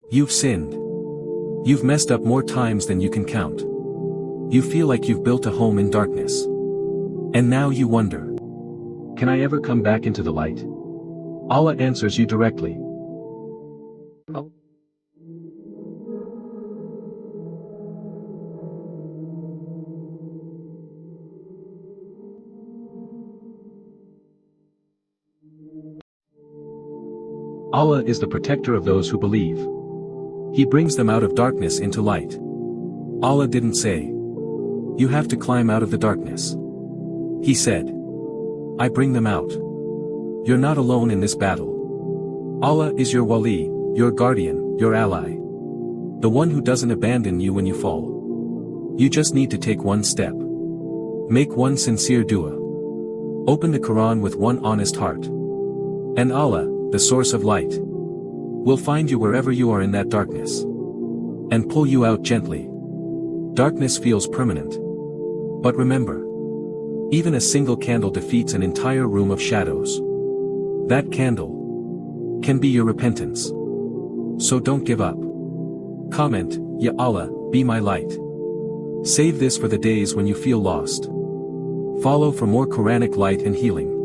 You've sinned. You've messed up more times than you can count. You feel like you've built a home in darkness. And now you wonder, can I ever come back into the light? Allah answers you directly. Allah is the protector of those who believe. He brings them out of darkness into light. Allah didn't say, you have to climb out of the darkness. He said, I bring them out. You're not alone in this battle. Allah is your wali, your guardian, your ally. The one who doesn't abandon you when you fall. You just need to take one step. Make one sincere dua. Open the Quran with one honest heart. And Allah, the source of light, will find you wherever you are in that darkness. And pull you out gently. Darkness feels permanent. But remember, even a single candle defeats an entire room of shadows. That candle can be your repentance. So don't give up. Comment, Ya Allah, be my light. Save this for the days when you feel lost. Follow for more Quranic light and healing.